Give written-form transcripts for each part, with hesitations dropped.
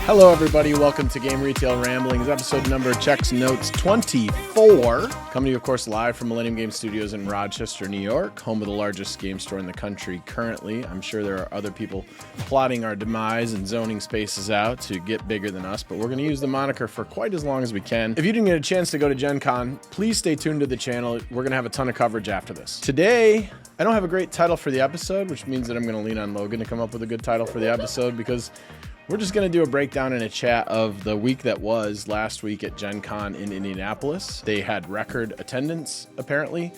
Hello, everybody. Welcome to Game Retail Ramblings, episode number checks notes 24. Coming to you, of course, live from Millennium Game Studios in Rochester, New York, home of the largest game store in the country currently. I'm sure there are other people plotting our demise and zoning spaces out to get bigger than us, but we're going to use the moniker for quite as long as we can. If you didn't get a chance to go to Gen Con, please stay tuned to the channel. We're going to have a ton of coverage after this. Today, I don't have a great title for the episode, which means that I'm going to lean on Logan to come up with a good title for the episode, because we're just going to do a breakdown and a chat of the week that was last week at Gen Con in Indianapolis. They had record attendance, apparently.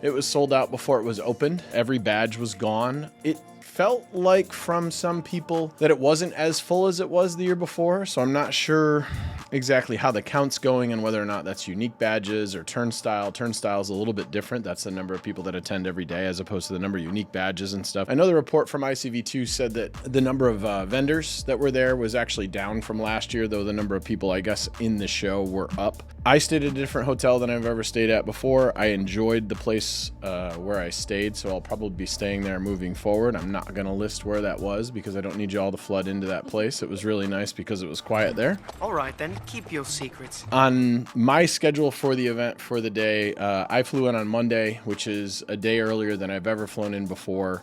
It was sold out before it was opened. Every badge was gone. It felt like from some people that it wasn't as full as it was the year before, so I'm not sure exactly how the count's going and whether or not that's unique badges or turnstile. Turnstile is a little bit different. That's the number of people that attend every day as opposed to the number of unique badges and stuff. I know the report from ICV2 said that the number of vendors that were there was actually down from last year, though the number of people, I guess, in the show were up. I stayed at a different hotel than I've ever stayed at before. I enjoyed the place where I stayed, so I'll probably be staying there moving forward. I'm not going to list where that was because I don't need you all to flood into that place. It was really nice because it was quiet there. All right, then. Keep your secrets. On my schedule for the event for the day, I flew in on Monday, which is a day earlier than I've ever flown in before.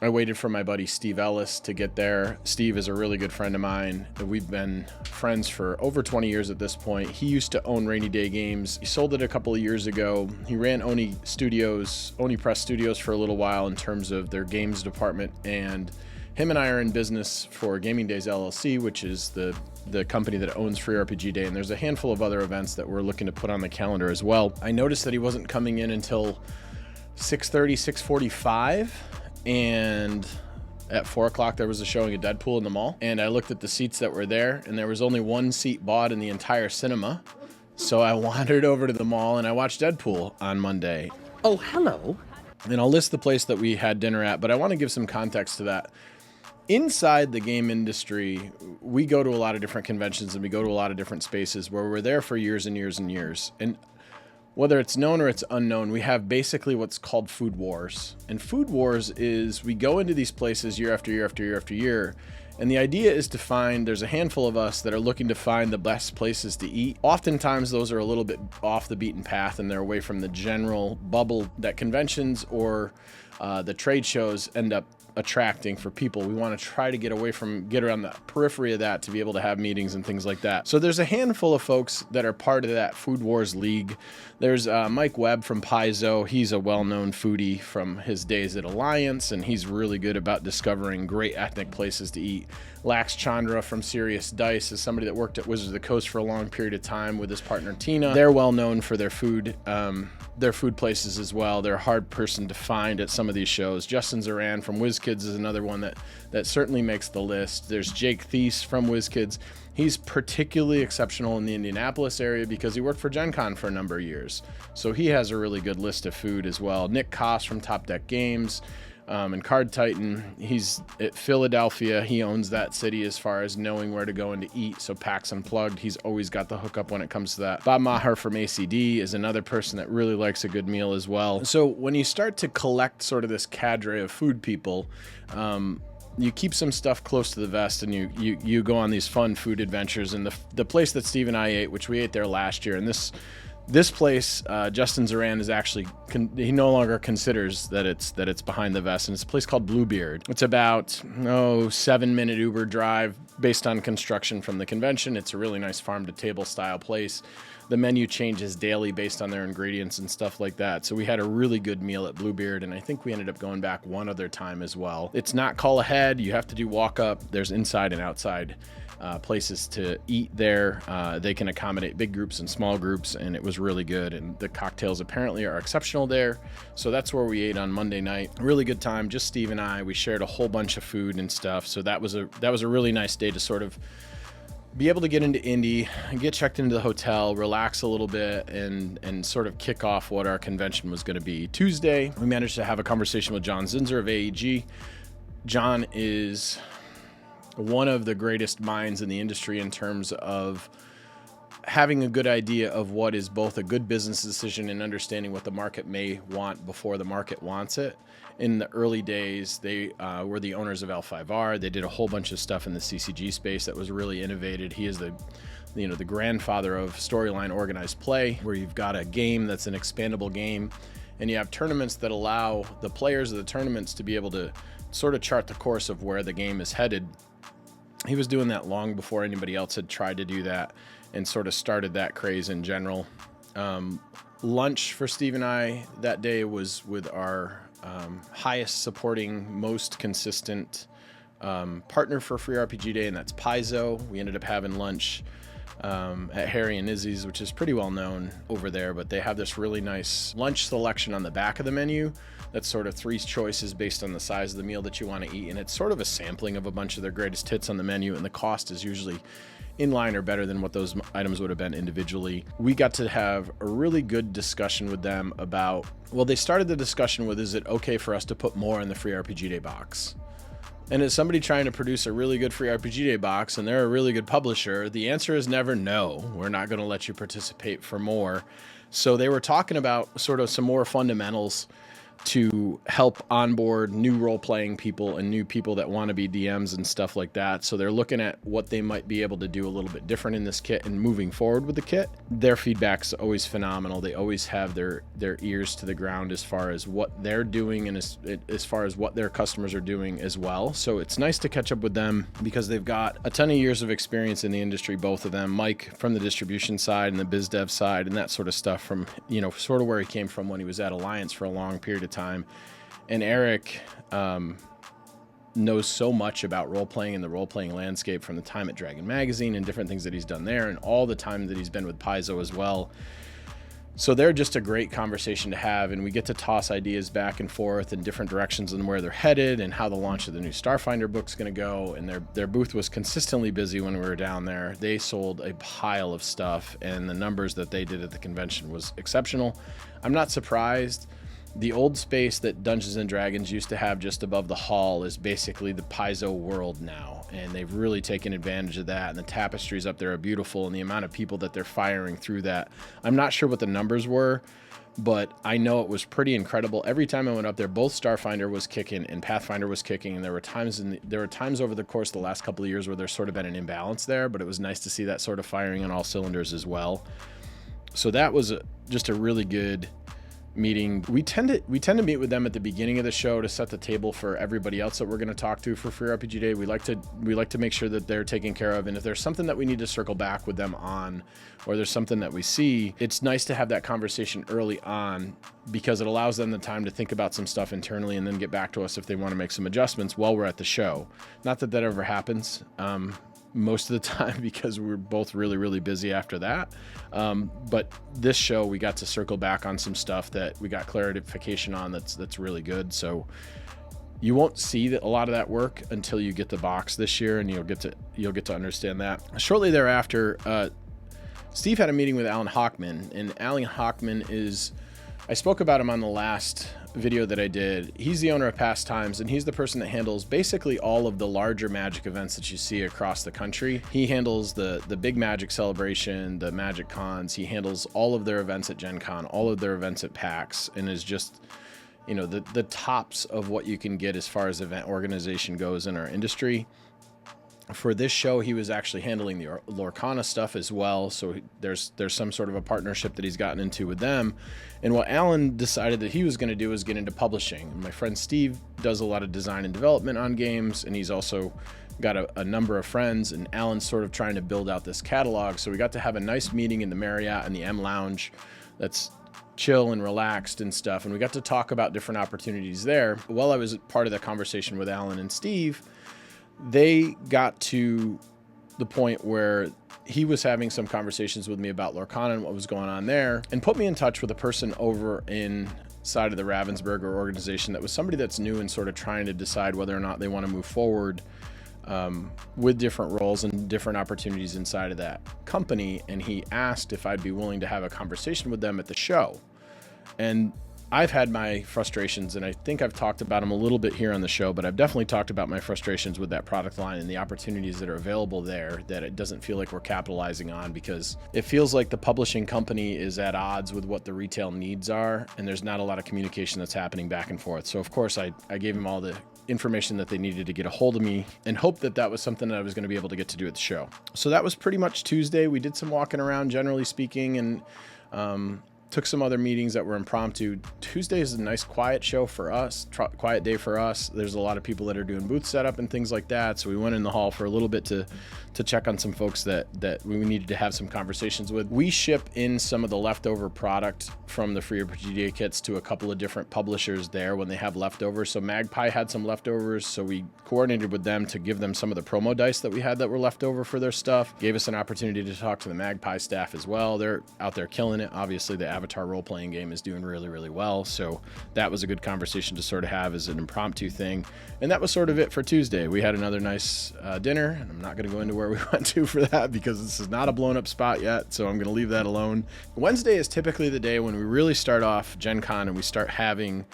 I waited for my buddy Steve Ellis to get there. Steve is a really good friend of mine. We've been friends for over 20 years at this point. He used to own Rainy Day Games. He sold it a couple of years ago. He ran Oni Press Studios for a little while in terms of their games department, and him and I are in business for Gaming Days LLC, which is the company that owns Free RPG Day, and there's a handful of other events that we're looking to put on the calendar as well. I noticed that he wasn't coming in until 6:30, 6:45, and at 4 o'clock there was a showing of Deadpool in the mall, and I looked at the seats that were there, and there was only one seat bought in the entire cinema. So I wandered over to the mall and I watched Deadpool on Monday. Oh, hello. And I'll list the place that we had dinner at, but I want to give some context to that. Inside the game industry, we go to a lot of different conventions and we go to a lot of different spaces where we're there for years and years and years. And whether it's known or it's unknown, we have basically what's called food wars. And food wars is we go into these places year after year after year after year. And the idea is to find, there's a handful of us that are looking to find the best places to eat. Oftentimes those are a little bit off the beaten path and they're away from the general bubble that conventions or the trade shows end up attracting for people. We want to try to get around the periphery of that to be able to have meetings and things like that. So there's a handful of folks that are part of that Food Wars League. There's Mike Webb from Paizo. He's a well-known foodie from his days at Alliance, and he's really good about discovering great ethnic places to eat. Lax Chandra from Serious Dice is somebody that worked at Wizards of the Coast for a long period of time with his partner Tina. They're well known for their food places as well. They're a hard person to find at some of these shows. Justin Zoran from WizKids is another one that certainly makes the list. There's Jake Thies from WizKids. He's particularly exceptional in the Indianapolis area because he worked for Gen Con for a number of years. So he has a really good list of food as well. Nick Koss from Top Deck Games. And Card Titan, he's at Philadelphia. He owns that city as far as knowing where to go and to eat. So PAX Unplugged, he's always got the hookup when it comes to that. Bob Maher from ACD is another person that really likes a good meal as well. So when you start to collect sort of this cadre of food people, you keep some stuff close to the vest and you go on these fun food adventures. And the place that Steve and I ate, which we ate there last year, and this place, Justin Zoran is actually, he no longer considers that it's behind the vest, and it's a place called Bluebeard. It's about 7-minute Uber drive based on construction from the convention. It's a really nice farm to table style place. The menu changes daily based on their ingredients and stuff like that. So we had a really good meal at Bluebeard, and I think we ended up going back one other time as well. It's not call ahead. You have to do walk up. There's inside and outside places to eat there. They can accommodate big groups and small groups, and it was really good. And the cocktails apparently are exceptional there. So that's where we ate on Monday night. Really good time. Just Steve and I. We shared a whole bunch of food and stuff. So that was a really nice day to sort of be able to get into Indy and get checked into the hotel, relax a little bit, and sort of kick off what our convention was going to be. Tuesday, we managed to have a conversation with John Zinzer of AEG. John is one of the greatest minds in the industry in terms of having a good idea of what is both a good business decision and understanding what the market may want before the market wants it. In the early days, they were the owners of L5R. They did a whole bunch of stuff in the CCG space that was really innovative. He is the grandfather of storyline organized play, where you've got a game that's an expandable game, and you have tournaments that allow the players of the tournaments to be able to sort of chart the course of where the game is headed. He was doing that long before anybody else had tried to do that, and sort of started that craze in general. Lunch for Steve and I that day was with our highest supporting, most consistent partner for Free RPG Day, and that's Paizo. We ended up having lunch at Harry and Izzy's, which is pretty well known over there, but they have this really nice lunch selection on the back of the menu that's sort of 3 choices based on the size of the meal that you want to eat, and it's sort of a sampling of a bunch of their greatest hits on the menu, and the cost is usually in line or better than what those items would have been individually. We got to have a really good discussion with them about, well, they started the discussion with, is it okay for us to put more in the Free RPG Day box? And as somebody trying to produce a really good Free RPG Day box, and they're a really good publisher, the answer is never no. We're not going to let you participate for more. So they were talking about sort of some more fundamentals to help onboard new role-playing people and new people that want to be DMs and stuff like that. So they're looking at what they might be able to do a little bit different in this kit and moving forward with the kit. Their feedback's always phenomenal. They always have their ears to the ground as far as what they're doing and as far as what their customers are doing as well. So it's nice to catch up with them because they've got a ton of years of experience in the industry, both of them. Mike from the distribution side and the biz dev side and that sort of stuff from, sort of where he came from when he was at Alliance for a long period of time. And Eric knows so much about role-playing and the role-playing landscape from the time at Dragon Magazine and different things that he's done there and all the time that he's been with Paizo as well. So they're just a great conversation to have, and we get to toss ideas back and forth in different directions and where they're headed and how the launch of the new Starfinder book's going to go. And their booth was consistently busy when we were down there. They sold a pile of stuff, and the numbers that they did at the convention was exceptional. I'm not surprised. The old space that Dungeons & Dragons used to have just above the hall is basically the Paizo world now, and they've really taken advantage of that, and the tapestries up there are beautiful, and the amount of people that they're firing through that. I'm not sure what the numbers were, but I know it was pretty incredible. Every time I went up there, both Starfinder was kicking and Pathfinder was kicking, and there were times over the course of the last couple of years where there's sort of been an imbalance there, but it was nice to see that sort of firing on all cylinders as well. So that was just a really good meeting. We tend to meet with them at the beginning of the show to set the table for everybody else that we're going to talk to for Free RPG Day. We like to make sure that they're taken care of, and if there's something that we need to circle back with them on, or there's something that we see, it's nice to have that conversation early on because it allows them the time to think about some stuff internally and then get back to us if they want to make some adjustments while we're at the show. Not that ever happens most of the time because we're both really, really busy after that. But this show, we got to circle back on some stuff that we got clarification on that's really good. So you won't see a lot of that work until you get the box this year, and you'll get to understand that. Shortly thereafter, Steve had a meeting with Alan Hockman, and Alan Hockman I spoke about him on the last video that I did. He's the owner of Pastimes, and he's the person that handles basically all of the larger Magic events that you see across the country. He handles the big Magic celebration, the Magic cons. He handles all of their events at Gen Con, all of their events at PAX, and is just, the tops of what you can get as far as event organization goes in our industry. For this show, he was actually handling the Lorcana stuff as well, so there's some sort of a partnership that he's gotten into with them. And what Alan decided that he was going to do is get into publishing. My friend Steve does a lot of design and development on games, and he's also got a number of friends, and Alan's sort of trying to build out this catalog. So we got to have a nice meeting in the Marriott and the M Lounge that's chill and relaxed and stuff, and we got to talk about different opportunities there. While I was part of the conversation with Alan and Steve, they got to the point where he was having some conversations with me about Lorcana and what was going on there, and put me in touch with a person over inside of the Ravensburger organization that was somebody that's new and sort of trying to decide whether or not they want to move forward with different roles and different opportunities inside of that company. And he asked if I'd be willing to have a conversation with them at the show. And I've had my frustrations, and I think I've talked about them a little bit here on the show, but I've definitely talked about my frustrations with that product line and the opportunities that are available there that it doesn't feel like we're capitalizing on, because it feels like the publishing company is at odds with what the retail needs are, and there's not a lot of communication that's happening back and forth. So of course I gave them all the information that they needed to get a hold of me and hoped that that was something that I was going to be able to get to do at the show. So that was pretty much Tuesday. We did some walking around, generally speaking, and took some other meetings that were impromptu. Tuesday is a nice quiet show for us, quiet day for us. There's a lot of people that are doing booth setup and things like that. So we went in the hall for a little bit to check on some folks that we needed to have some conversations with. We ship in some of the leftover product from the Free RPGA kits to a couple of different publishers there when they have leftovers. So Magpie had some leftovers, so we coordinated with them to give them some of the promo dice that we had that were left over for their stuff. Gave us an opportunity to talk to the Magpie staff as well. They're out there killing it. Obviously, the Avatar role-playing game is doing really, really well. So that was a good conversation to sort of have as an impromptu thing. And that was sort of it for Tuesday. We had another nice dinner, and I'm not going to go into where we went to for that because this is not a blown up spot yet. So I'm going to leave that alone. Wednesday is typically the day when we really start off Gen Con and we start having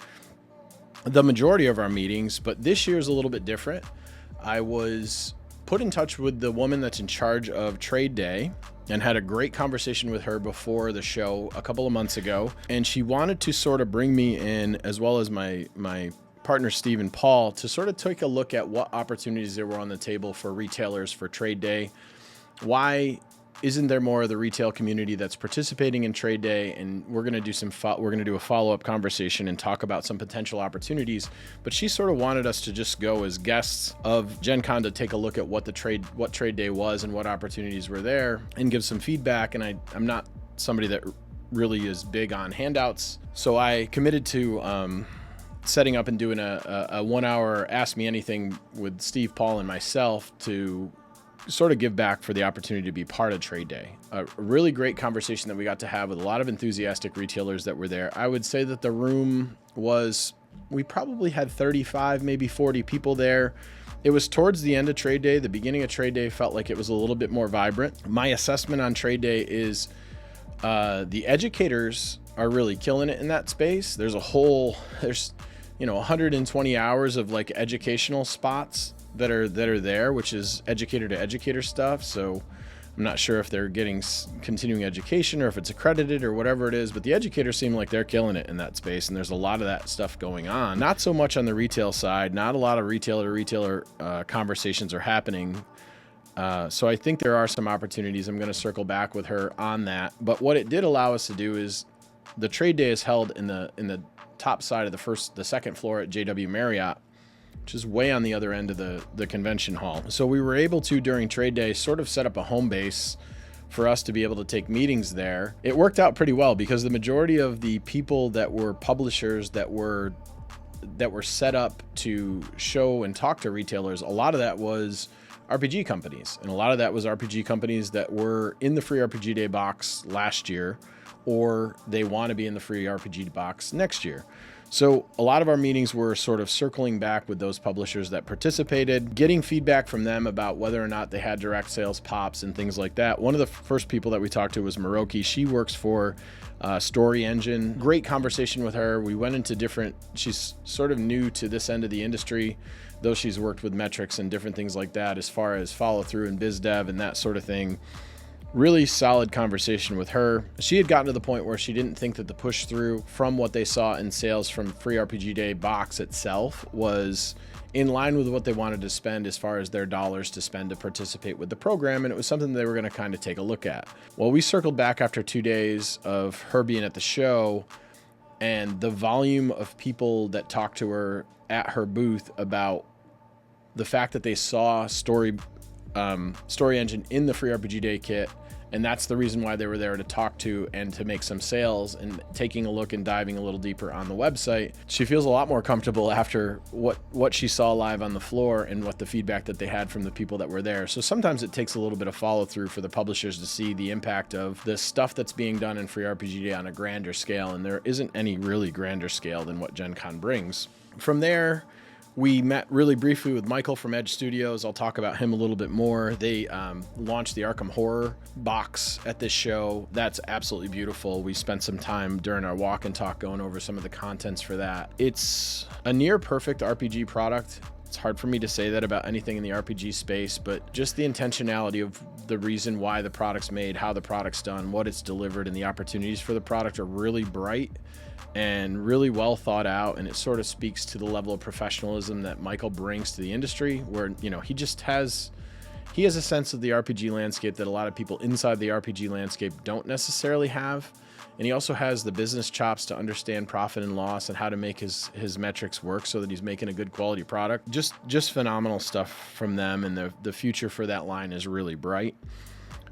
the majority of our meetings, but this year is a little bit different. I was put in touch with the woman that's in charge of Trade Day and had a great conversation with her before the show a couple of months ago. And she wanted to sort of bring me in, as well as my partner, Steve and Paul, to sort of take a look at what opportunities there were on the table for retailers for Trade Day. Why isn't there more of the retail community that's participating in Trade Day? And we're going to do a follow-up conversation and talk about some potential opportunities. But she sort of wanted us to just go as guests of Gen Con to take a look at what Trade Day was and what opportunities were there and give some feedback. And I'm not somebody that really is big on handouts, so I committed to setting up and doing a 1 hour Ask Me Anything with Steve, Paul, and myself to sort of give back for the opportunity to be part of Trade Day. A really great conversation that we got to have with a lot of enthusiastic retailers that were there. I would say that the room we probably had 35, maybe 40 people there. It was towards the end of Trade Day. The beginning of Trade Day felt like it was a little bit more vibrant. My assessment on Trade Day is the educators are really killing it in that space. There's 120 hours of like educational spots that are there, which is educator to educator stuff. So I'm not sure if they're getting continuing education or if it's accredited or whatever it is, but the educators seem like they're killing it in that space. And there's a lot of that stuff going on. Not so much on the retail side. Not a lot of retailer to retailer conversations are happening. So I think there are some opportunities. I'm going to circle back with her on that. But what it did allow us to do is the Trade Day is held in the top side of the second floor at JW Marriott, which is way on the other end of the convention hall. So we were able to, during Trade Day, sort of set up a home base for us to be able to take meetings there. It worked out pretty well because the majority of the people that were publishers that were set up to show and talk to retailers, a lot of that was RPG companies. And a lot of that was RPG companies that were in the Free RPG Day box last year, or they want to be in the Free RPG box next year. So a lot of our meetings were sort of circling back with those publishers that participated, getting feedback from them about whether or not they had direct sales pops and things like that. One of the first people that we talked to was Maroki. She works for Story Engine. Great conversation with her. We went into she's sort of new to this end of the industry, though she's worked with metrics and different things like that as far as follow through and biz dev and that sort of thing. Really solid conversation with her. She had gotten to the point where she didn't think that the push through from what they saw in sales from Free RPG Day box itself was in line with what they wanted to spend as far as their dollars to spend to participate with the program. And it was something they were going to kind of take a look at. Well, we circled back after 2 days of her being at the show, and the volume of people that talked to her at her booth about the fact that they saw Story Engine in the Free RPG Day kit, and that's the reason why they were there, to talk to and to make some sales, and taking a look and diving a little deeper on the website. She feels a lot more comfortable after what she saw live on the floor and what the feedback that they had from the people that were there. So sometimes it takes a little bit of follow through for the publishers to see the impact of the stuff that's being done in Free RPG Day on a grander scale, and there isn't any really grander scale than what Gen Con brings. From there, We met really briefly with Michael from Edge Studios. I'll talk about him a little bit more. They launched the Arkham Horror box at this show. That's absolutely beautiful. We spent some time during our walk and talk going over some of the contents for that. It's a near perfect RPG product. It's hard for me to say that about anything in the RPG space, but just the intentionality of the reason why the product's made, how the product's done, what it's delivered, and the opportunities for the product are really bright and really well thought out. And it sort of speaks to the level of professionalism that Michael brings to the industry, where, you know, he has a sense of the RPG landscape that a lot of people inside the RPG landscape don't necessarily have. And he also has the business chops to understand profit and loss and how to make his metrics work so that he's making a good quality product. Just phenomenal stuff from them, and the future for that line is really bright.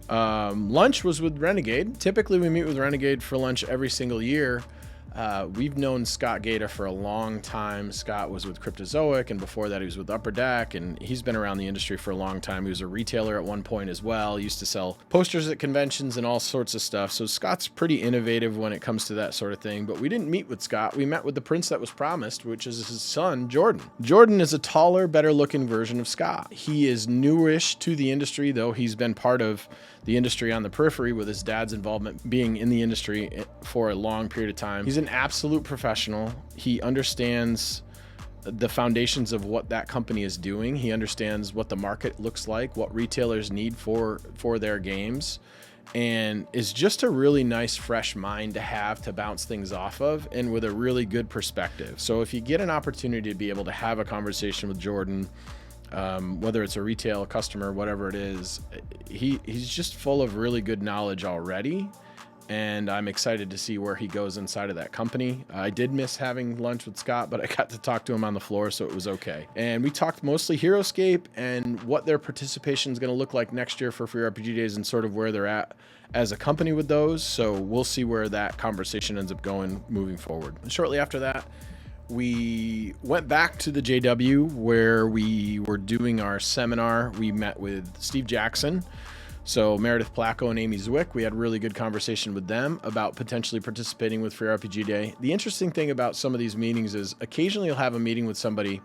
Lunch was with Renegade. Typically we meet with Renegade for lunch every single year. We've known Scott Gaeta for a long time. Scott was with Cryptozoic, and before that he was with Upper Deck, and he's been around the industry for a long time. He was a retailer at one point as well. He used to sell posters at conventions and all sorts of stuff. So Scott's pretty innovative when it comes to that sort of thing. But we didn't meet with Scott. We met with the prince that was promised, which is his son, Jordan. Jordan is a taller, better looking version of Scott. He is newish to the industry, though he's been part of the industry on the periphery, with his dad's involvement being in the industry for a long period of time. He's an absolute professional. He understands the foundations of what that company is doing. He understands what the market looks like, what retailers need for their games, and is just a really nice, fresh mind to have to bounce things off of, and with a really good perspective. So if you get an opportunity to be able to have a conversation with Jordan, whether it's a retail customer, whatever it is, he's just full of really good knowledge already. And I'm excited to see where he goes inside of that company. I did miss having lunch with Scott, but I got to talk to him on the floor, so it was okay. And we talked mostly HeroScape and what their participation is going to look like next year for Free RPG Days, and sort of where they're at as a company with those. So we'll see where that conversation ends up going moving forward. And shortly after that, we went back to the JW where we were doing our seminar. We met with Steve Jackson, so Meredith Placco and Amy Zwick. We had a really good conversation with them about potentially participating with Free RPG Day. The interesting thing about some of these meetings is occasionally you'll have a meeting with somebody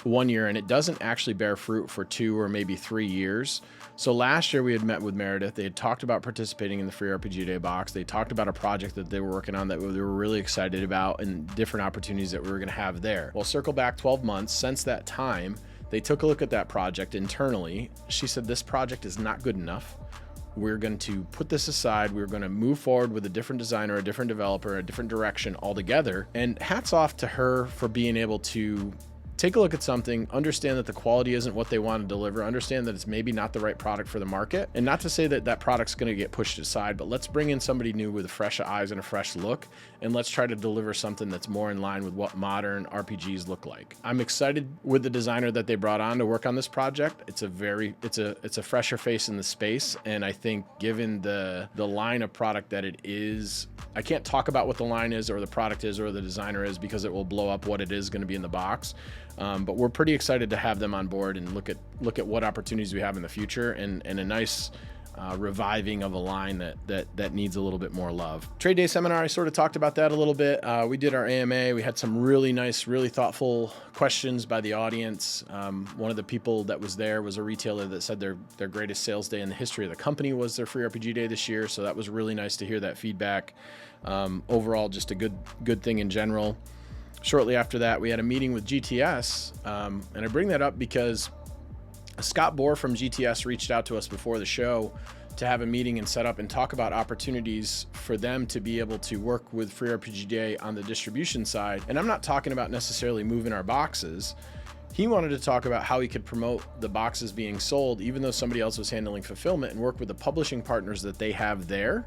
one year and it doesn't actually bear fruit for 2 or maybe 3 years. So last year we had met with Meredith. They had talked about participating in the Free RPG Day box. They talked about a project that they were working on that they were really excited about, and different opportunities that we were going to have there. Well, circle back 12 months since that time, they took a look at that project internally. She said, this project is not good enough. We're going to put this aside. We're going to move forward with a different designer, a different developer, a different direction altogether. And hats off to her for being able to take a look at something, understand that the quality isn't what they want to deliver, understand that it's maybe not the right product for the market. And not to say that that product's going to get pushed aside, but let's bring in somebody new with fresh eyes and a fresh look, and let's try to deliver something that's more in line with what modern RPGs look like. I'm excited with the designer that they brought on to work on this project. It's a fresher face in the space, and I think given the line of product that it is, I can't talk about what the line is or the product is or the designer is, because it will blow up what it is going to be in the box. But we're pretty excited to have them on board and look at what opportunities we have in the future, and a nice reviving of a line that needs a little bit more love. Trade Day Seminar, I sort of talked about that a little bit. We did our AMA. We had some really nice, really thoughtful questions by the audience. One of the people that was there was a retailer that said their greatest sales day in the history of the company was their Free RPG Day this year. So that was really nice to hear that feedback. Overall, just a good thing in general. Shortly after that, we had a meeting with GTS, and I bring that up because Scott Bohr from GTS reached out to us before the show to have a meeting and set up and talk about opportunities for them to be able to work with Free RPG Day on the distribution side. And I'm not talking about necessarily moving our boxes. He wanted to talk about how he could promote the boxes being sold, even though somebody else was handling fulfillment, and work with the publishing partners that they have there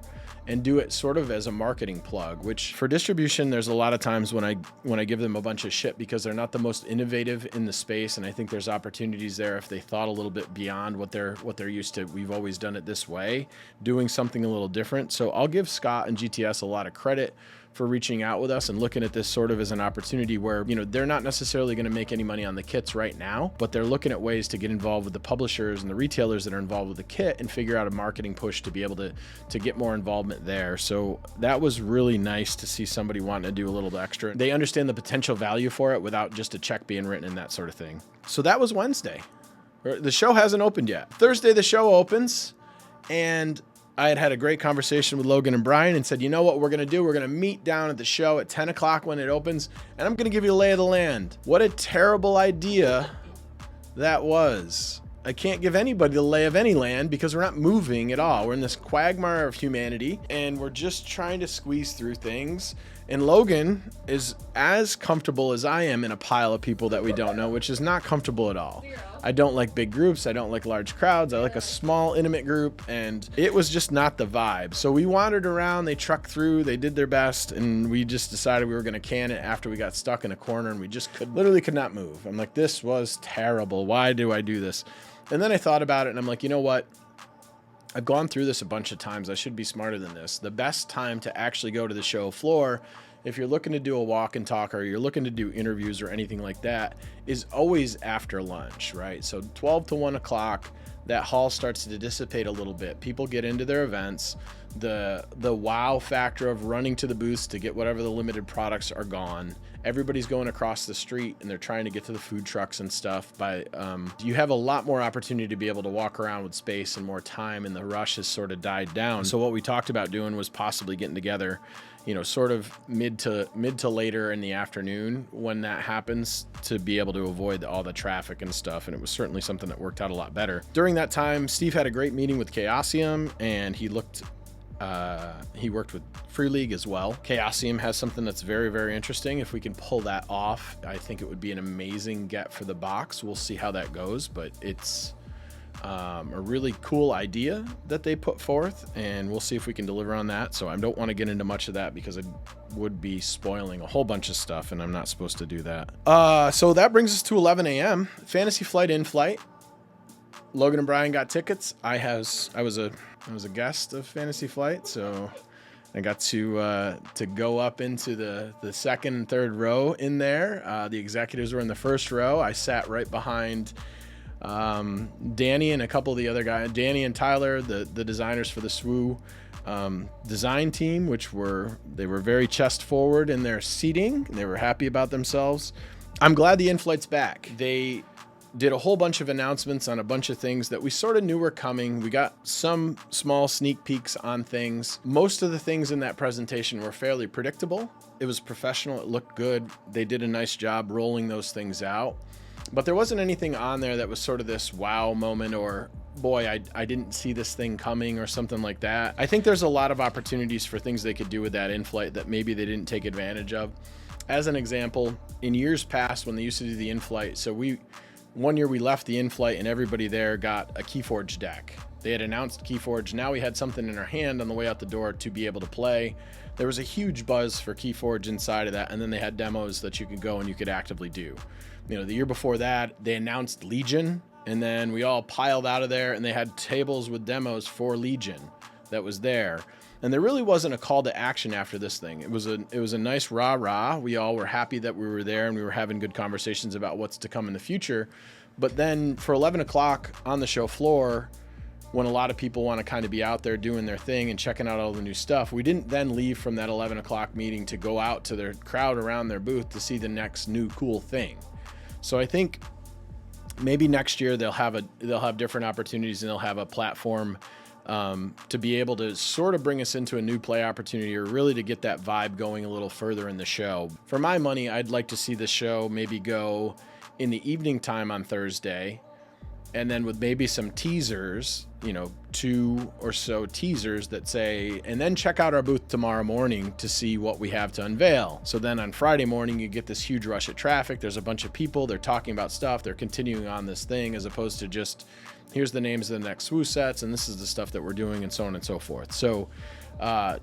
and do it sort of as a marketing plug, which for distribution, there's a lot of times when I give them a bunch of shit because they're not the most innovative in the space. And I think there's opportunities there if they thought a little bit beyond what they're used to. We've always done it this way, doing something a little different. So I'll give Scott and GTS a lot of credit for reaching out with us and looking at this sort of as an opportunity where, you know, they're not necessarily going to make any money on the kits right now, but they're looking at ways to get involved with the publishers and the retailers that are involved with the kit and figure out a marketing push to be able to get more involvement there. So that was really nice to see somebody wanting to do a little bit extra. They understand the potential value for it without just a check being written and that sort of thing. So that was Wednesday. The show hasn't opened yet. Thursday, the show opens, and I had a great conversation with Logan and Brian and said, you know what we're going to do? We're going to meet down at the show at 10 o'clock when it opens, and I'm going to give you a lay of the land. What a terrible idea that was. I can't give anybody the lay of any land because we're not moving at all. We're in this quagmire of humanity, and we're just trying to squeeze through things. And Logan is as comfortable as I am in a pile of people that we don't know, which is not comfortable at all. I don't like big groups. I don't like large crowds. I like a small, intimate group, and it was just not the vibe. So we wandered around. They trucked through. They did their best, and we just decided we were going to can it after we got stuck in a corner, and we just literally could not move. I'm like, this was terrible. Why do I do this? And then I thought about it, and I'm like, you know what? I've gone through this a bunch of times. I should be smarter than this. The best time to actually go to the show floor, if you're looking to do a walk and talk or you're looking to do interviews or anything like that, is always after lunch, right? So 12 to 1 o'clock, that hall starts to dissipate a little bit. People get into their events. The wow factor of running to the booths to get whatever the limited products are gone. Everybody's going across the street and they're trying to get to the food trucks and stuff. You have a lot more opportunity to be able to walk around with space and more time, and the rush has sort of died down. So what we talked about doing was possibly getting together, you know, sort of mid to later in the afternoon when that happens, to be able to avoid all the traffic and stuff. And it was certainly something that worked out a lot better. During that time, Steve had a great meeting with Chaosium, and he worked with Free League as well. Chaosium has something that's very, very interesting. If we can pull that off, I think it would be an amazing get for the box. We'll see how that goes, but it's a really cool idea that they put forth, and we'll see if we can deliver on that. So I don't want to get into much of that because I would be spoiling a whole bunch of stuff, and I'm not supposed to do that. So that brings us to 11 a.m. Fantasy Flight in-flight. Logan and Brian got tickets. I was a guest of Fantasy Flight, so I got to go up into the second and third row in there. The executives were in the first row. I sat right behind Danny and a couple of the other guys. Danny and Tyler, the designers for the SWU design team, they were very chest forward in their seating. They were happy about themselves. I'm glad the in-flight's back. They did a whole bunch of announcements on a bunch of things that we sort of knew were coming. We got some small sneak peeks on things. Most of the things in that presentation were fairly predictable. It was professional. It looked good. They did a nice job rolling those things out. But there wasn't anything on there that was sort of this wow moment or, boy, I didn't see this thing coming or something like that. I think there's a lot of opportunities for things they could do with that in-flight that maybe they didn't take advantage of. As an example, in years past when they used to do the in-flight, so one year we left the in-flight and everybody there got a Keyforge deck. They had announced Keyforge. Now we had something in our hand on the way out the door to be able to play. There was a huge buzz for Keyforge inside of that, and then they had demos that you could go and you could actively do. You know, the year before that, they announced Legion, and then we all piled out of there, and they had tables with demos for Legion that was there. And there really wasn't a call to action after this thing. It was a nice rah-rah. We all were happy that we were there, and we were having good conversations about what's to come in the future. But then for 11 o'clock on the show floor, when a lot of people want to kind of be out there doing their thing and checking out all the new stuff, we didn't then leave from that 11 o'clock meeting to go out to their crowd around their booth to see the next new cool thing. So I think maybe next year they'll have different opportunities, and they'll have a platform to be able to sort of bring us into a new play opportunity, or really to get that vibe going a little further in the show. For my money, I'd like to see the show maybe go in the evening time on Thursday, and then with maybe some teasers, 2 or so teasers that say, and then check out our booth tomorrow morning to see what we have to unveil. So then on Friday morning, you get this huge rush of traffic. There's a bunch of people. They're talking about stuff. They're continuing on this thing, as opposed to just, here's the names of the next SWU sets, and this is the stuff that we're doing, and so on and so forth. So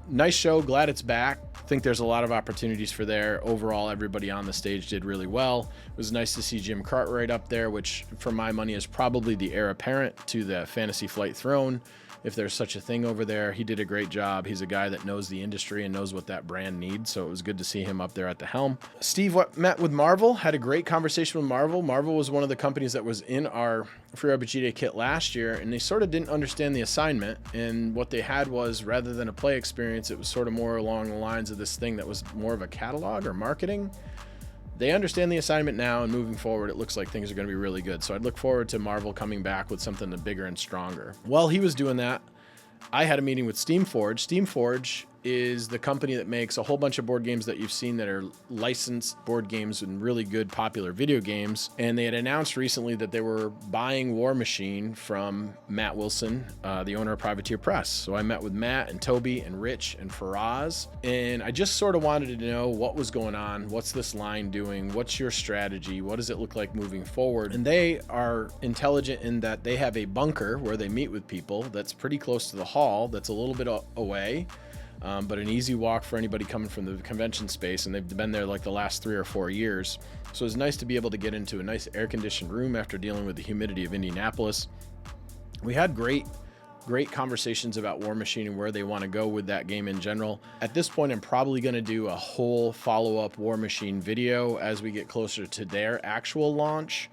nice show. Glad it's back. Think there's a lot of opportunities for there. Overall, everybody on the stage did really well. It was nice to see Jim Cartwright up there, which for my money is probably the heir apparent to the Fantasy Flight throne. if there's such a thing over there. He did a great job. He's a guy that knows the industry and knows what that brand needs, so it was good to see him up there at the helm. Steve met with Marvel, had a great conversation with Marvel. Marvel was one of the companies that was in our Free RPG Day kit last year, and they sort of didn't understand the assignment, and what they had was, rather than a play experience, it was sort of more along the lines of this thing that was more of a catalog or marketing. They understand the assignment now, and moving forward, it looks like things are going to be really good. So I'd look forward to Marvel coming back with something bigger and stronger. While he was doing that, I had a meeting with Steamforge. Steamforge is the company that makes a whole bunch of board games that you've seen that are licensed board games and really good popular video games. And they had announced recently that they were buying War Machine from Matt Wilson, the owner of Privateer Press. So I met with Matt and Toby and Rich and Faraz, and I just sort of wanted to know what was going on. What's this line doing? What's your strategy? What does it look like moving forward? And they are intelligent in that they have a bunker where they meet with people that's pretty close to the hall, that's a little bit away. But an easy walk for anybody coming from the convention space, and they've been there like the last 3 or 4 years. So it's nice to be able to get into a nice air-conditioned room after dealing with the humidity of Indianapolis. We had great conversations about War Machine and where they want to go with that game in general. At this point, I'm probably going to do a whole follow-up War Machine video as we get closer to their actual launch.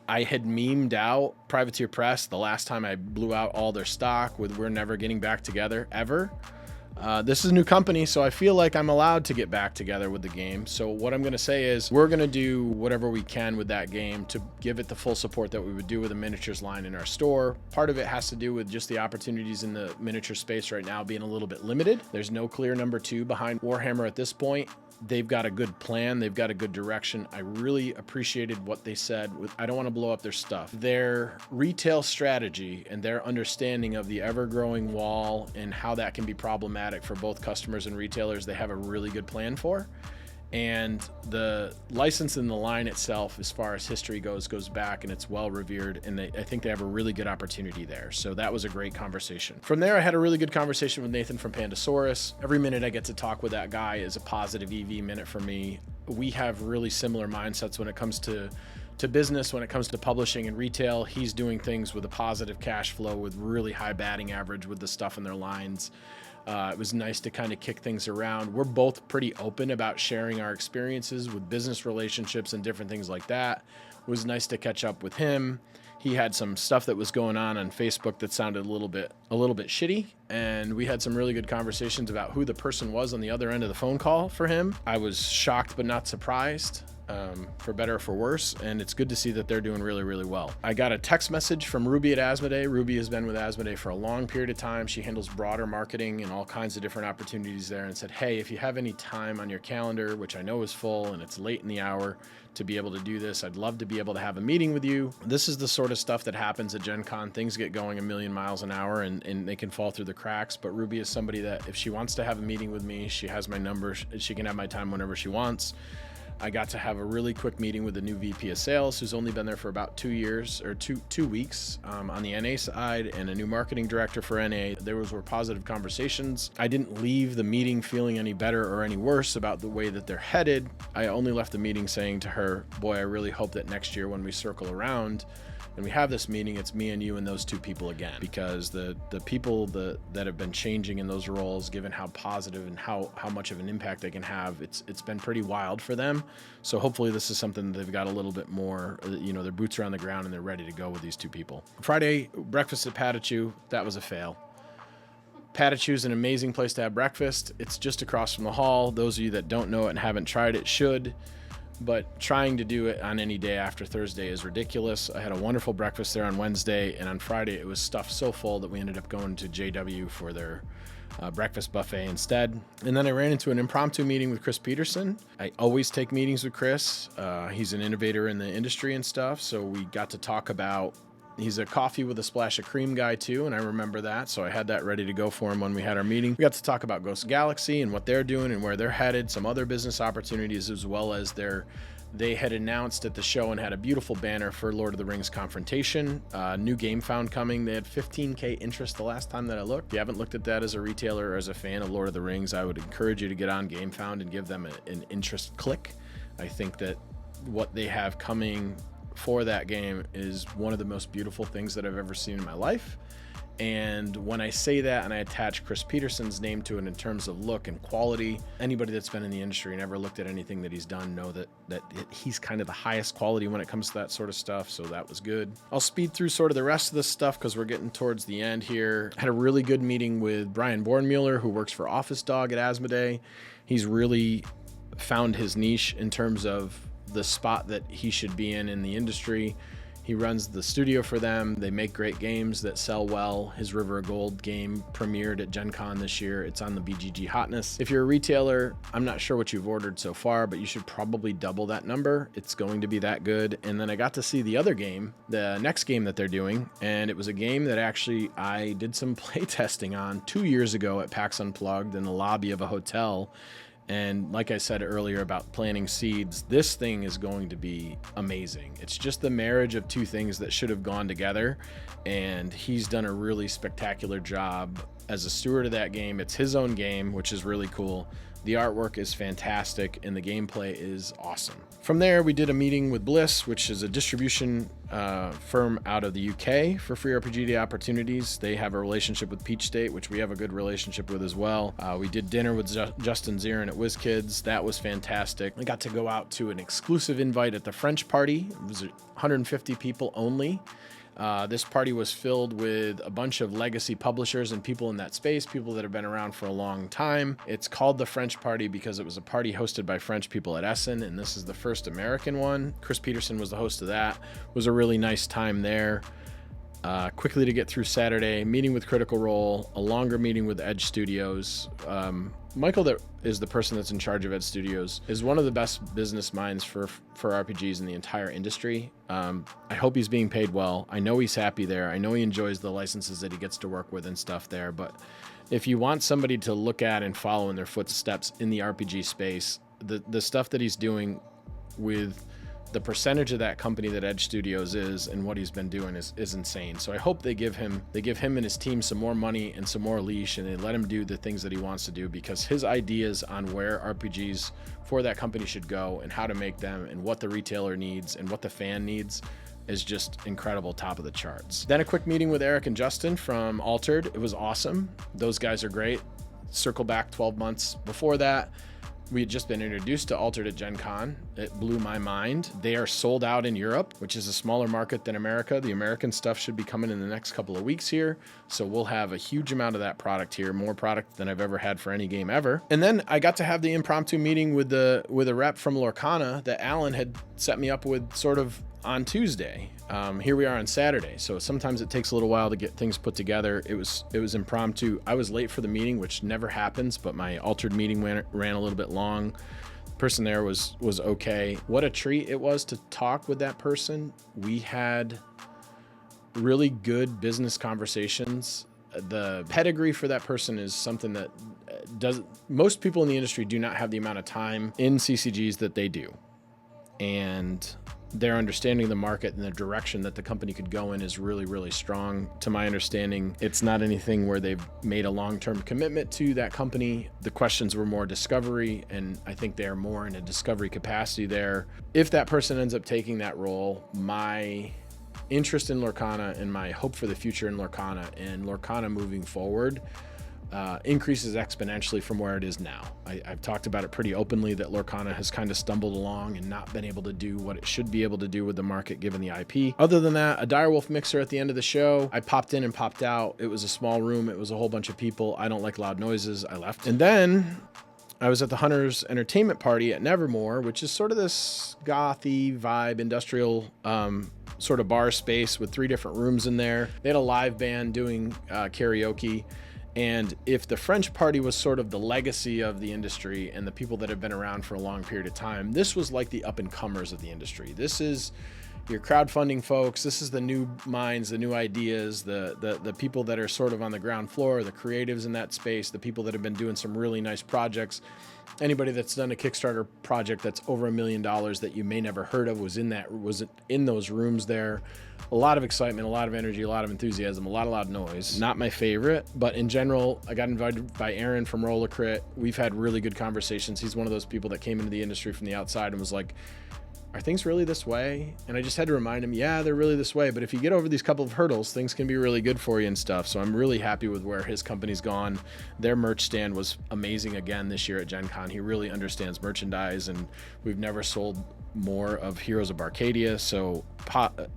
I had memed out Privateer Press the last time I blew out all their stock with "We're never getting back together, ever." This is a new company, so I feel like I'm allowed to get back together with the game. So what I'm going to say is we're going to do whatever we can with that game to give it the full support that we would do with a miniatures line in our store. Part of it has to do with just the opportunities in the miniature space right now being a little bit limited. There's no clear number 2 behind Warhammer at this point. They've got a good plan. They've got a good direction. I really appreciated what they said. I don't want to blow up their stuff. Their retail strategy and their understanding of the ever-growing wall and how that can be problematic for both customers and retailers, they have a really good plan for. And the license in the line itself, as far as history goes back, and it's well revered, and I think they have a really good opportunity there. So that was a great conversation. From there, I had a really good conversation with Nathan from Pandasaurus. Every minute I get to talk with that guy is a positive EV minute for me. We have really similar mindsets when it comes to business, when it comes to publishing and retail. He's doing things with a positive cash flow with really high batting average with the stuff in their lines. It was nice to kind of kick things around. We're both pretty open about sharing our experiences with business relationships and different things like that. It was nice to catch up with him. He had some stuff that was going on Facebook that sounded a little bit shitty, and we had some really good conversations about who the person was on the other end of the phone call for him. I was shocked but not surprised. For better or for worse, and it's good to see that they're doing really, really well. I got a text message from Ruby at Asmodee. Ruby has been with Asmodee for a long period of time. She handles broader marketing and all kinds of different opportunities there, and said, hey, if you have any time on your calendar, which I know is full and it's late in the hour to be able to do this, I'd love to be able to have a meeting with you. This is the sort of stuff that happens at Gen Con. Things get going a million miles an hour and they can fall through the cracks, but Ruby is somebody that if she wants to have a meeting with me, she has my number. She can have my time whenever she wants. I got to have a really quick meeting with the new VP of Sales, who's only been there for about 2 years or two weeks on the NA side, and a new marketing director for NA. There were positive conversations. I didn't leave the meeting feeling any better or any worse about the way that they're headed. I only left the meeting saying to her, boy, I really hope that next year when we circle around and we have this meeting, it's me and you and those 2 people again, because the people that have been changing in those roles, given how positive and how much of an impact they can have, it's been pretty wild for them. So hopefully this is something that they've got a little bit more, their boots are on the ground and they're ready to go with these 2 people. Friday, breakfast at Patachu, that was a fail. Patachu is an amazing place to have breakfast. It's just across from the hall. Those of you that don't know it and haven't tried it should. But trying to do it on any day after Thursday is ridiculous. I had a wonderful breakfast there on Wednesday, and on Friday it was stuffed so full that we ended up going to JW for their breakfast buffet instead. And then I ran into an impromptu meeting with Chris Peterson. I always take meetings with Chris. He's an innovator in the industry and stuff, so we got to talk about. He's a coffee with a splash of cream guy too, and I remember that, so I had that ready to go for him when we had our meeting. We got to talk about Ghost Galaxy and what they're doing and where they're headed, some other business opportunities, as well as they had announced at the show and had a beautiful banner for Lord of the Rings Confrontation, new game found coming. They had 15K interest the last time that I looked. If you haven't looked at that as a retailer or as a fan of Lord of the Rings, I would encourage you to get on GameFound and give them an interest click. I think that what they have coming for that game is one of the most beautiful things that I've ever seen in my life, And when I say that and I attach Chris Peterson's name to it in terms of look and quality, anybody that's been in the industry and ever looked at anything that he's done know that he's kind of the highest quality when it comes to that sort of stuff. So that was good. I'll speed through sort of the rest of this stuff because we're getting towards the end here. Had a really good meeting with Brian Bornmueller, who works for Office Dog at Asmodee. He's really found his niche in terms of the spot that he should be in the industry. He runs the studio for them. They make great games that sell well. His River of Gold game premiered at Gen Con this year. It's on the BGG Hotness. If you're a retailer, I'm not sure what you've ordered so far, but you should probably double that number. It's going to be that good. And then I got to see the other game, the next game that they're doing, and it was a game that actually I did some play testing on 2 years ago at PAX Unplugged in the lobby of a hotel. And like I said earlier about planting seeds, this thing is going to be amazing. It's just the marriage of two things that should have gone together, and he's done a really spectacular job as a steward of that game. It's his own game, which is really cool. The artwork is fantastic and the gameplay is awesome. From there, we did a meeting with Bliss, which is a distribution firm out of the UK for free RPG Day opportunities. They have a relationship with Peach State, which we have a good relationship with as well. We did dinner with Justin Zirin at WizKids. That was fantastic. I got to go out to an exclusive invite at the French party. It was 150 people only. This party was filled with a bunch of legacy publishers and people in that space, people that have been around for a long time. It's called the French Party because it was a party hosted by French people at Essen, and this is the first American one. Chris Peterson was the host of that. It was a really nice time there. Quickly to get through Saturday, meeting with Critical Role, a longer meeting with Edge Studios. Michael, that is the person that's in charge of Edge Studios, is one of the best business minds for RPGs in the entire industry. I hope he's being paid well. I know he's happy there. I know he enjoys the licenses that he gets to work with and stuff there. But if you want somebody to look at and follow in their footsteps in the RPG space, the stuff that he's doing with the percentage of that company that Edge Studios is and what he's been doing is insane. So I hope they give him and his team some more money and some more leash, and they let him do the things that he wants to do, because his ideas on where RPGs for that company should go and how to make them and what the retailer needs and what the fan needs is just incredible, top of the charts. Then a quick meeting with Eric and Justin from Altered. It was awesome. Those guys are great. Circle back 12 months before that, we had just been introduced to Altered at Gen Con. It blew my mind. They are sold out in Europe, which is a smaller market than America. The American stuff should be coming in the next couple of weeks here. So we'll have a huge amount of that product here, more product than I've ever had for any game ever. And then I got to have the impromptu meeting with a rep from Lorcana that Alan had set me up with sort of on Tuesday. Here we are on Saturday. So sometimes it takes a little while to get things put together. It was impromptu. I was late for the meeting, which never happens, but my Altered meeting ran a little bit long. The person there was okay. What a treat it was to talk with that person. We had really good business conversations. The pedigree for that person is something that most people in the industry do not have the amount of time in CCGs that they do. And their understanding of the market and the direction that the company could go in is really, really strong. To my understanding, it's not anything where they've made a long-term commitment to that company. The questions were more discovery, and I think they're more in a discovery capacity there. If that person ends up taking that role, my interest in Lorcana and my hope for the future in Lorcana and Lorcana moving forward increases exponentially from where it is now. I've talked about it pretty openly that Lorcana has kind of stumbled along and not been able to do what it should be able to do with the market given the IP. Other than that, a Direwolf mixer at the end of the show. I popped in and popped out. It was a small room. It was a whole bunch of people. I don't like loud noises. I left. And then I was at the Hunters Entertainment Party at Nevermore, which is sort of this gothy vibe, industrial sort of bar space with 3 different rooms in there. They had a live band doing karaoke. And if the French Party was sort of the legacy of the industry and the people that have been around for a long period of time, this was like the up-and-comers of the industry. This is your crowdfunding folks. This is the new minds, the new ideas, the people that are sort of on the ground floor, the creatives in that space, the people that have been doing some really nice projects. Anybody that's done a Kickstarter project that's over $1 million that you may never heard of was in those rooms there. A lot of excitement, a lot of energy, a lot of enthusiasm, a lot of loud noise. Not my favorite, but in general, I got invited by Aaron from Roll a Crit. We've had really good conversations. He's one of those people that came into the industry from the outside and was like, are things really this way? And I just had to remind him, yeah, they're really this way. But if you get over these couple of hurdles, things can be really good for you and stuff. So I'm really happy with where his company's gone. Their merch stand was amazing again this year at Gen Con. He really understands merchandise, and we've never sold more of Heroes of Arcadia. So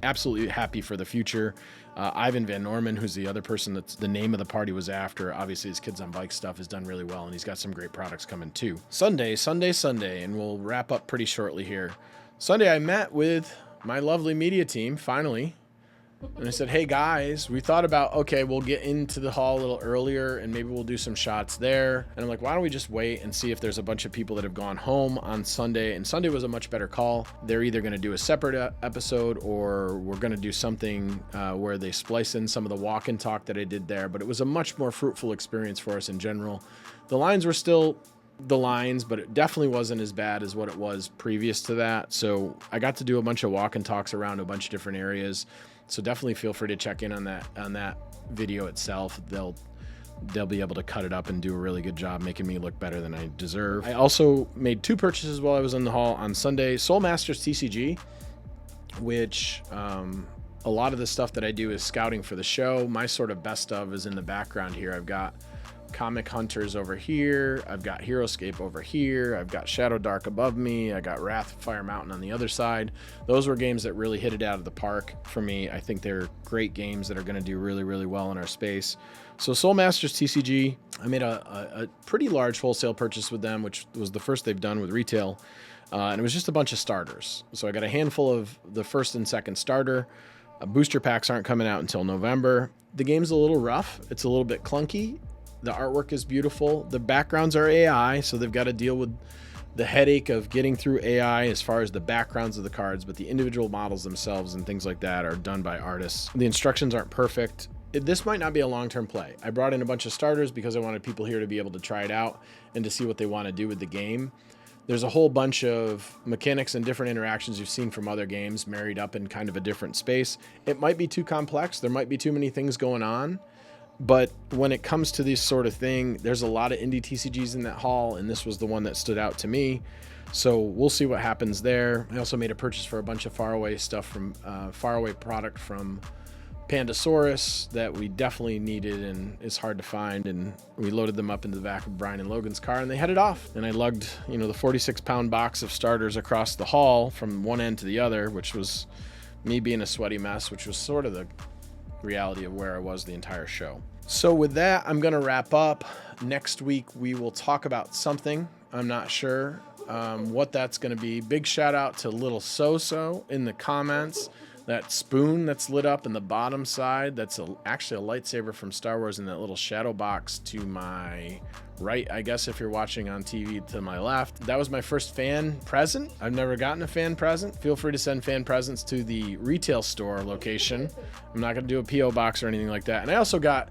absolutely happy for the future. Ivan Van Norman, who's the other person that's the name of the party was after, obviously his Kids on Bike stuff has done really well, and he's got some great products coming too. Sunday, and we'll wrap up pretty shortly here. Sunday, I met with my lovely media team, finally, and I said, hey guys, we thought about, okay, we'll get into the hall a little earlier and maybe we'll do some shots there. And I'm like, why don't we just wait and see if there's a bunch of people that have gone home on Sunday? And Sunday was a much better call. They're either going to do a separate episode, or we're going to do something where they splice in some of the walk and talk that I did there. But it was a much more fruitful experience for us in general. The lines were still the lines, but it definitely wasn't as bad as what it was previous to that. So I got to do a bunch of walk and talks around a bunch of different areas. So definitely feel free to check in on that video itself. They'll be able to cut it up and do a really good job making me look better than I deserve. I also made 2 purchases while I was in the hall on Sunday. Soul Masters TCG, which a lot of the stuff that I do is scouting for the show. My sort of best of is in the background here. I've got Comic Hunters over here, I've got Heroescape over here, I've got Shadow Dark above me, I got Wrath of Fire Mountain on the other side. Those were games that really hit it out of the park for me. I think they're great games that are going to do really, really well in our space. So Soul Masters TCG, I made a pretty large wholesale purchase with them, which was the first they've done with retail, and it was just a bunch of starters. So I got a handful of the first and second starter. Booster packs aren't coming out until November. The game's a little rough, it's a little bit clunky. The artwork is beautiful. The backgrounds are AI, so they've got to deal with the headache of getting through AI as far as the backgrounds of the cards, but the individual models themselves and things like that are done by artists. The instructions aren't perfect. This might not be a long-term play. I brought in a bunch of starters because I wanted people here to be able to try it out and to see what they want to do with the game. There's a whole bunch of mechanics and different interactions you've seen from other games married up in kind of a different space. It might be too complex. There might be too many things going on. But when it comes to this sort of thing, there's a lot of indie TCGs in that hall, and this was the one that stood out to me. So we'll see what happens there. I also made a purchase for a bunch of faraway stuff from faraway product from Pandasaurus that we definitely needed and is hard to find. And we loaded them up into the back of Brian and Logan's car, and they headed off. And I lugged, the 46-pound box of starters across the hall from one end to the other, which was me being a sweaty mess, which was sort of the reality of where I was the entire show. So with that, I'm going to wrap up. Next week, we will talk about something. I'm not sure what that's going to be. Big shout out to Little So-So in the comments. That spoon that's lit up in the bottom side, that's actually a lightsaber from Star Wars in that little shadow box to my right, I guess, if you're watching on TV, to my left. That was my first fan present. I've never gotten a fan present. Feel free to send fan presents to the retail store location. I'm not going to do a P.O. box or anything like that. And I also got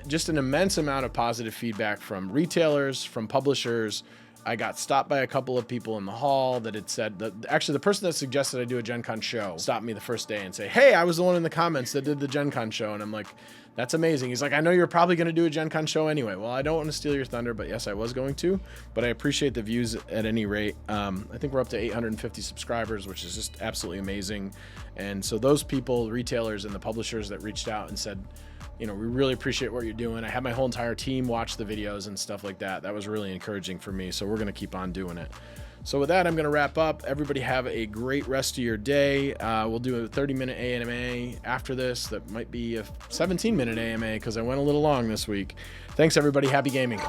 just an immense amount of positive feedback from retailers, from publishers. I got stopped by a couple of people in the hall that had said that actually the person that suggested I do a Gen Con show stopped me the first day and say, hey, I was the one in the comments that did the Gen Con show. And I'm like, that's amazing. He's like, I know you're probably going to do a Gen Con show anyway. Well, I don't want to steal your thunder, but yes, I was going to, but I appreciate the views at any rate. I think we're up to 850 subscribers, which is just absolutely amazing. And so those people, retailers and the publishers that reached out and said, we really appreciate what you're doing. I had my whole entire team watch the videos and stuff like that. That was really encouraging for me. So we're going to keep on doing it. So with that, I'm going to wrap up. Everybody have a great rest of your day. We'll do a 30-minute AMA after this. That might be a 17-minute AMA because I went a little long this week. Thanks, everybody. Happy gaming.